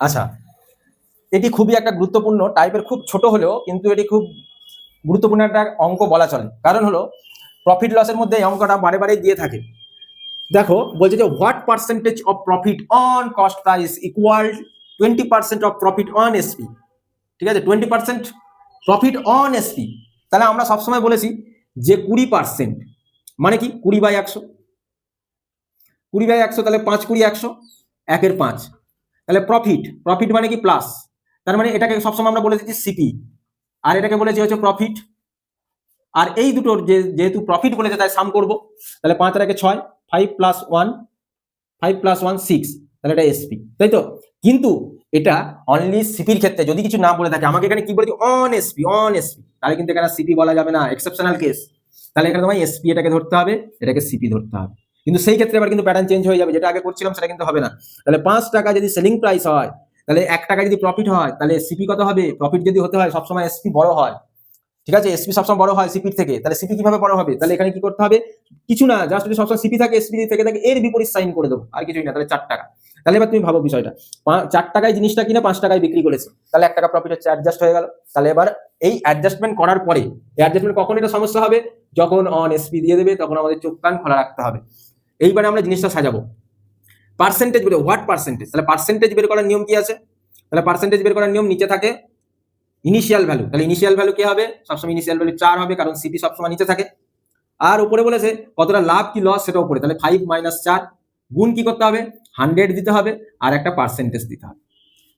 আচ্ছা, এটি খুবই একটা গুরুত্বপূর্ণ টাইপের, খুব ছোট হলেও কিন্তু এটি খুব গুরুত্বপূর্ণ একটা অঙ্ক বলা চলে। কারণ হলো প্রফিট লসের মধ্যে এই অঙ্কটা বারে বারে দিয়ে থাকে। দেখো বলছে যে what percentage of profit on cost price equal 20% of profit on SP. ঠিক আছে, 20% প্রফিট অন এসপি। তাহলে আমরা সবসময় বলেছি যে 20% মানে কি 20/100, 20/100, তাহলে 5 20 100, 1/5। তাহলে প্রফিট মানে কি প্লাস, তার মানে এটাকে সবসময় আমরা বলে দিচ্ছি সিপি, আর এটাকে বলেছি হচ্ছে প্রফিট। আর এই দুটোর যেহেতু প্রফিট বলেছে তাই সাম করব। তাহলে 5 আর 1 6, 5 + 1, 5 + 1 6, তাহলে এটা এসপি, তাই তো। কিন্তু এটা অনলি সিপির ক্ষেত্রে যদি কিছু না বলে থাকে, আমাকে এখানে কি বলেছি অন এসপি, তাহলে কিন্তু এখানে সিপি বলা যাবে না, এক্সেপশনাল কেস। তাহলে এখানে তোমায় এসপি এটাকে ধরতে হবে, এটাকে সিপি ধরতে হবে। কিন্তু সেই ক্ষেত্রে আবার কিন্তু প্যাটার্ন চেঞ্জ হয়ে যাবে, যেটা আগে করছিলাম সেটা কিন্তু হবে না। তাহলে 5 টাকা যদি সেলিং প্রাইস হয়, তাহলে 1 টাকা যদি প্রফিট হয়, তাহলে সিপি কত হবে? প্রফিট যদি হতে হয় সবসময় এসপি বড় হয়, ঠিক আছে, এসপি সবসময় বড় হয় সিপির থেকে। তাহলে সিপি কিভাবে বড় হবে? তাহলে এখানে কি করতে হবে? কিছু না, জাস্ট যদি সবসময় সিপি থাকে এসপি থেকে থাকে এর বিপরীত সাইন করে দেবো, আর কিছুই না। তাহলে 4 টাকা। তাহলে এবার তুমি ভাবো বিষয়টা, 4 টাকায় জিনিসটা কিনে 5 টাকায় বিক্রি করেছে, তাহলে 1 টাকা প্রফিট হচ্ছে, অ্যাডজাস্ট হয়ে গেল। তাহলে এবার এই অ্যাডজাস্টমেন্ট করার পরে, অ্যাডজাস্টমেন্ট কখন এটা সমস্যা হবে? যখন অন এসপি দিয়ে দেবে, তখন আমাদের চোখ কান খোলা রাখতে হবে। এইবারে আমরা জিনিসটা সাজাবো। পার্সেন্টেজ বের, হোয়াট পার্সেন্টেজ? তাহলে পার্সেন্টেজ বের করার নিয়ম কি আছে? তাহলে পার্সেন্টেজ বের করার নিয়ম নিচে থাকে ইনিশিয়াল ভ্যালু। তাহলে ইনিশিয়াল ভ্যালু কি হবে? সবসময় ইনিশিয়াল ভ্যালু 4 হবে, কারণ সিপি সবসময় নিচে থাকে। আর উপরে বলেছে কতটা লাভ কি লস সেটা উপরে, তাহলে 5 - 4 গুণ কি করতে হবে? 100 দিতে হবে, আর একটা পার্সেন্টেজ দিতে হবে।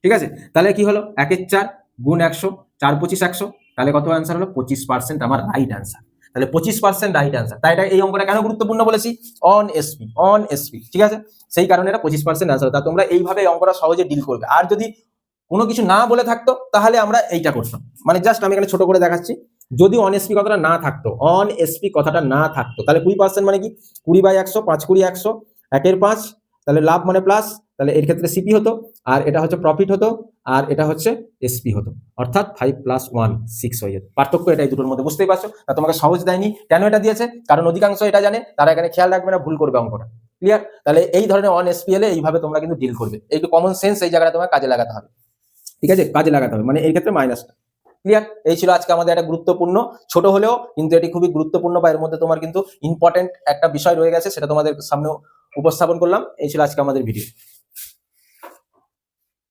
ঠিক আছে, তাহলে কি হলো? 1/4 গুণ 100, 4 25 100, তাহলে কত অ্যান্সার হলো? 25% আমার রাইট অ্যান্সার। তাহলে 25% রাইট অ্যান্সার। তাই এটা এই অঙ্কটা কেন গুরুত্বপূর্ণ বলেছি? অন এসপি, ঠিক আছে, সেই কারণে এটা 25% অ্যান্সার। তা তোমরা এইভাবে এই অঙ্কটা সহজে ডিল করবে। আর যদি কোনো কিছু না বলে থাকতো তাহলে আমরা এইটা করতাম, মানে জাস্ট আমি এখানে ছোট করে দেখাচ্ছি। যদি অন এসপি কথাটা না থাকতো, তাহলে 20% মানে কি 20/100, 5 20 100, 1/5, তাহলে লাভ মানে প্লাস, তাহলে এর ক্ষেত্রে সিপি হতো, আর এটা হচ্ছে প্রফিট হতো, আর এটা হচ্ছে এসপি হতো, অর্থাৎ 5 + 1 6 হয়ে যেত। পার্থক্য এটাই দুটোর মধ্যে, বুঝতেই পারছো? তা তোমাকে সহজ দেয়নি, কেন এটা দিয়েছে? কারণ অধিকাংশ এটা জানে, তারা এখানে খেয়াল রাখবে না, ভুল করবে অঙ্কটা। ক্লিয়ার? তাহলে এই ধরনের অন এসপি এলে এইভাবে তোমরা কিন্তু ডিল করবে, একটু কমন সেন্স এই জায়গাটা তোমার কাজে লাগাতে হবে। ঠিক আছে, কাজে লাগাতে হবে, মানে এই ক্ষেত্রে মাইনাসটা। ক্লিয়ার? এই ছিল আজকে আমাদের একটা গুরুত্বপূর্ণ, ছোট হলেও কিন্তু এটি খুবই গুরুত্বপূর্ণ, বা এর মধ্যে তোমার কিন্তু ইম্পর্টেন্ট একটা বিষয় রয়ে গেছে, সেটা তোমাদের সামনে উপস্থাপন করলাম। এই ছিল আজকে আমাদের ভিডিও।